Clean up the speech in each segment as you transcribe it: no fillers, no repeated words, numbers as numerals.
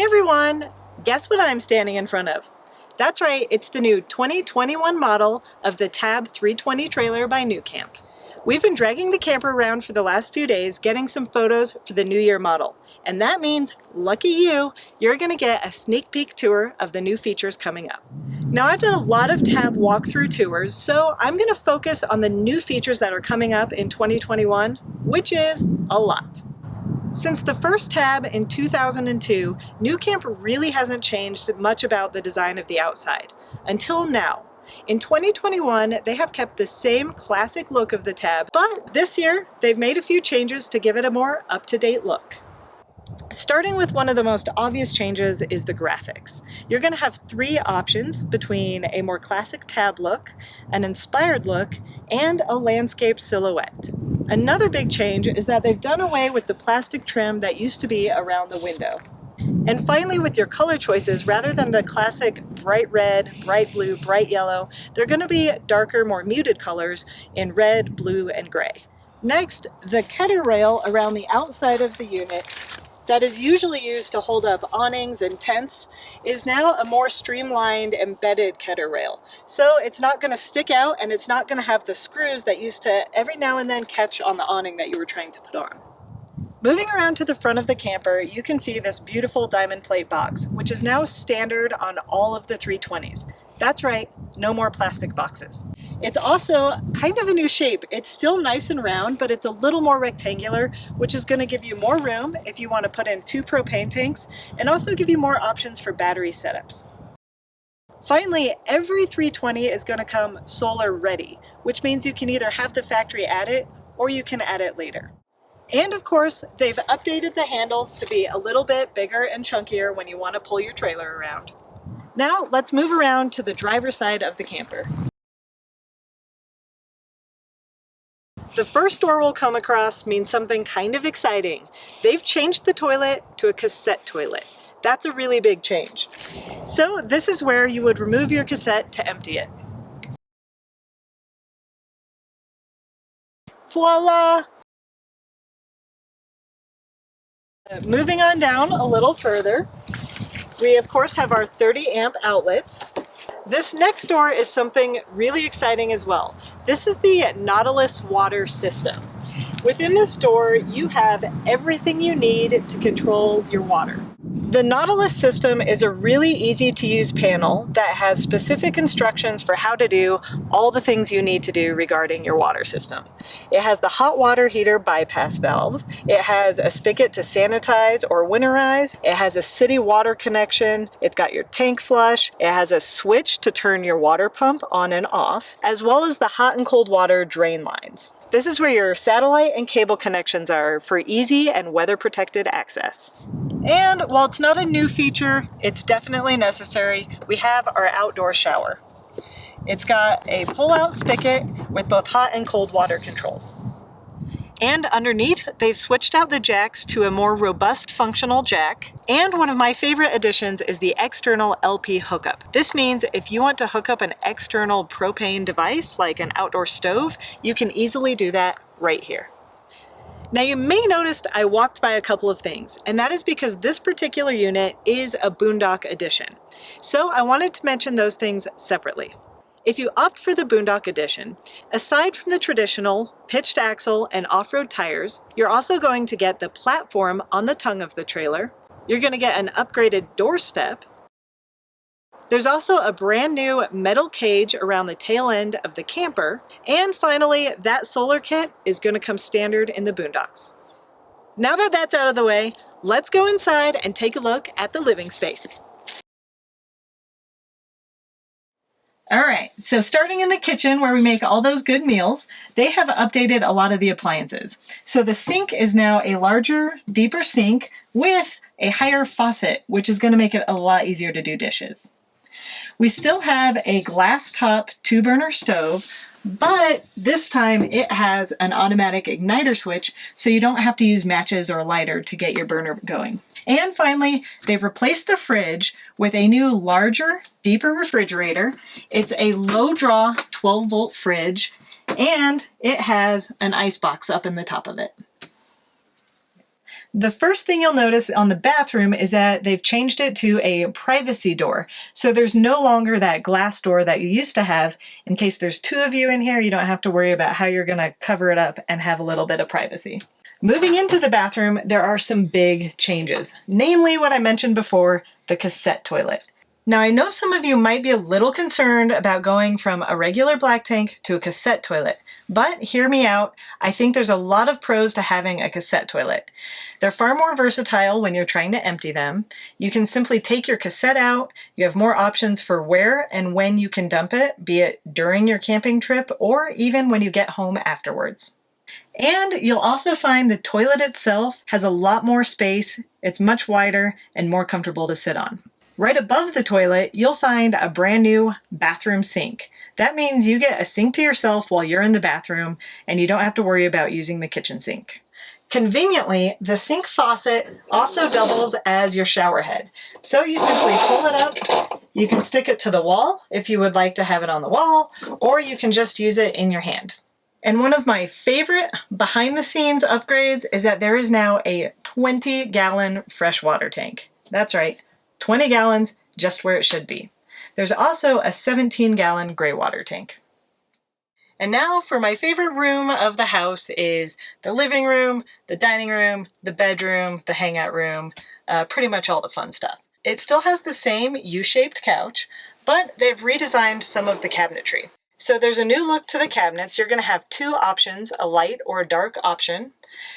Hey everyone! Guess what I'm standing in front of? That's right, it's the new 2021 model of the Tab 320 trailer by nüCamp. We've been dragging the camper around for the last few days getting some photos for the new year model. And that means, lucky you, you're going to get a sneak peek tour of the new features coming up. Now I've done a lot of Tab walkthrough tours, so I'm going to focus on the new features that are coming up in 2021, which is a lot. Since the first Tab in 2002, nüCamp really hasn't changed much about the design of the outside, until now. In 2021, they have kept the same classic look of the Tab, but this year they've made a few changes to give it a more up-to-date look. Starting with one of the most obvious changes is the graphics. You're going to have three options between a more classic Tab look, an inspired look, and a landscape silhouette. Another big change is that they've done away with the plastic trim that used to be around the window. And finally, with your color choices, rather than the classic bright red, bright blue, bright yellow, they're going to be darker, more muted colors in red, blue, and gray. Next, the ketter rail around the outside of the unit that is usually used to hold up awnings and tents is now a more streamlined embedded ketter rail. So it's not going to stick out and it's not going to have the screws that used to every now and then catch on the awning that you were trying to put on. Moving around to the front of the camper, you can see this beautiful diamond plate box, which is now standard on all of the 320s. That's right, no more plastic boxes. It's also kind of a new shape. It's still nice and round, but it's a little more rectangular, which is going to give you more room if you want to put in 2 propane tanks, and also give you more options for battery setups. Finally, every 320 is going to come solar ready, which means you can either have the factory add it, or you can add it later. And of course, they've updated the handles to be a little bit bigger and chunkier when you want to pull your trailer around. Now, let's move around to the driver's side of the camper. The first door we'll come across means something kind of exciting. They've changed the toilet to a cassette toilet. That's a really big change. So this is where you would remove your cassette to empty it. Voila! Moving on down a little further, we of course have our 30 amp outlet. This next door is something really exciting as well. This is the Nautilus water system. Within this door, you have everything you need to control your water. The Nautilus system is a really easy to use panel that has specific instructions for how to do all the things you need to do regarding your water system. It has the hot water heater bypass valve. It has a spigot to sanitize or winterize. It has a city water connection. It's got your tank flush. It has a switch to turn your water pump on and off, as well as the hot and cold water drain lines. This is where your satellite and cable connections are for easy and weather-protected access. And while it's not a new feature, it's definitely necessary. We have our outdoor shower. It's got a pull-out spigot with both hot and cold water controls. And underneath, they've switched out the jacks to a more robust functional jack. And one of my favorite additions is the external LP hookup. This means if you want to hook up an external propane device, like an outdoor stove, you can easily do that right here. Now you may notice I walked by a couple of things, and that is because this particular unit is a Boondock edition. So I wanted to mention those things separately. If you opt for the Boondock Edition, aside from the traditional pitched axle and off-road tires, you're also going to get the platform on the tongue of the trailer. You're going to get an upgraded doorstep. There's also a brand new metal cage around the tail end of the camper. And finally, that solar kit is going to come standard in the Boondocks. Now that that's out of the way, let's go inside and take a look at the living space. All right, so starting in the kitchen where we make all those good meals, they have updated a lot of the appliances. So the sink is now a larger, deeper sink with a higher faucet, which is going to make it a lot easier to do dishes. We still have a glass top 2-burner stove, but this time it has an automatic igniter switch, so you don't have to use matches or a lighter to get your burner going. And finally, they've replaced the fridge with a new larger, deeper refrigerator. It's a low draw 12-volt fridge, and it has an ice box up in the top of it. The first thing you'll notice on the bathroom is that they've changed it to a privacy door. So there's no longer that glass door that you used to have. In case there's two of you in here, you don't have to worry about how you're going to cover it up and have a little bit of privacy. Moving into the bathroom, there are some big changes, namely what I mentioned before, the cassette toilet. Now I know some of you might be a little concerned about going from a regular black tank to a cassette toilet, but hear me out, I think there's a lot of pros to having a cassette toilet. They're far more versatile when you're trying to empty them. You can simply take your cassette out, you have more options for where and when you can dump it, be it during your camping trip or even when you get home afterwards. And you'll also find the toilet itself has a lot more space, it's much wider and more comfortable to sit on. Right above the toilet, you'll find a brand new bathroom sink. That means you get a sink to yourself while you're in the bathroom and you don't have to worry about using the kitchen sink. Conveniently, the sink faucet also doubles as your shower head. So you simply pull it up, you can stick it to the wall if you would like to have it on the wall, or you can just use it in your hand. And one of my favorite behind-the-scenes upgrades is that there is now a 20-gallon freshwater tank. That's right, 20 gallons, just where it should be. There's also a 17-gallon gray water tank. And now for my favorite room of the house is the living room, the dining room, the bedroom, the hangout room, pretty much all the fun stuff. It still has the same U-shaped couch, but they've redesigned some of the cabinetry. So there's a new look to the cabinets. You're going to have two options, a light or a dark option.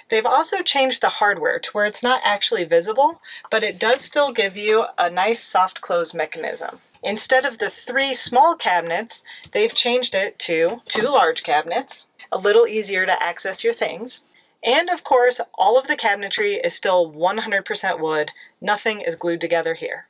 They've also changed the hardware to where it's not actually visible, but it does still give you a nice soft close mechanism. Instead of the 3 small cabinets, they've changed it to 2 large cabinets, a little easier to access your things. And of course, all of the cabinetry is still 100% wood. Nothing is glued together here.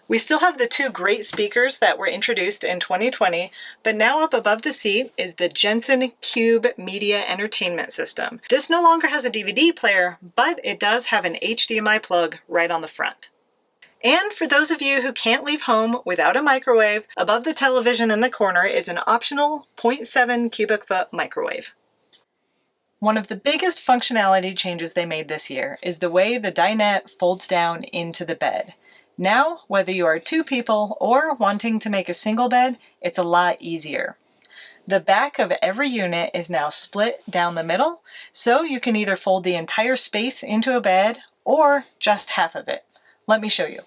We still have the 2 great speakers that were introduced in 2020, but now up above the seat is the Jensen Cube Media Entertainment System. This no longer has a DVD player, but it does have an HDMI plug right on the front. And for those of you who can't leave home without a microwave, above the television in the corner is an optional 0.7 cubic foot microwave. One of the biggest functionality changes they made this year is the way the dinette folds down into the bed. Now, whether you are 2 people or wanting to make a single bed, it's a lot easier. The back of every unit is now split down the middle, so you can either fold the entire space into a bed or just half of it. Let me show you.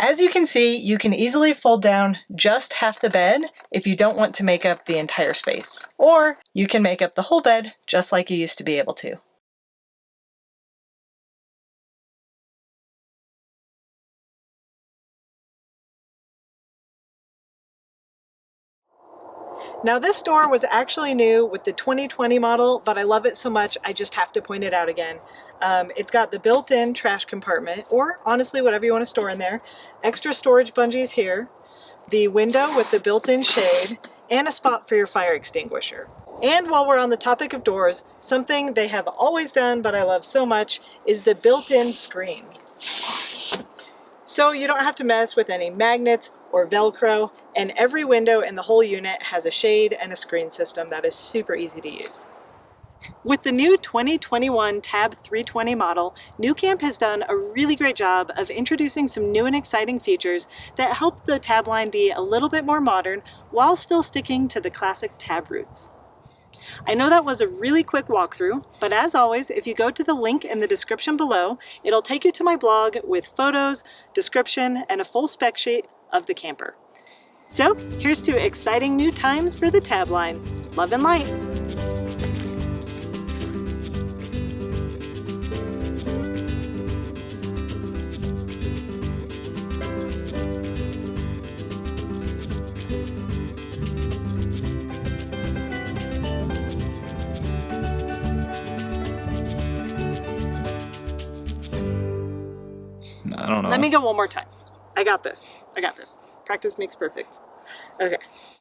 As you can see, you can easily fold down just half the bed if you don't want to make up the entire space. Or you can make up the whole bed just like you used to be able to. Now this door was actually new with the 2020 model, but I love it so much I just have to point it out again. It's got the built-in trash compartment, or honestly whatever you want to store in there, extra storage bungees here, the window with the built-in shade, and a spot for your fire extinguisher. And while we're on the topic of doors, something they have always done but I love so much is the built-in screen. So you don't have to mess with any magnets or Velcro, and every window in the whole unit has a shade and a screen system that is super easy to use. With the new 2021 Tab 320 model, nüCamp has done a really great job of introducing some new and exciting features that help the Tab line be a little bit more modern while still sticking to the classic Tab roots. I know that was a really quick walkthrough, but as always, if you go to the link in the description below, it'll take you to my blog with photos, description, and a full spec sheet of the camper. So here's to exciting new times for the Tab line. Love and light! I don't know. Let me go one more time. I got this. I got this. Practice makes perfect. Okay.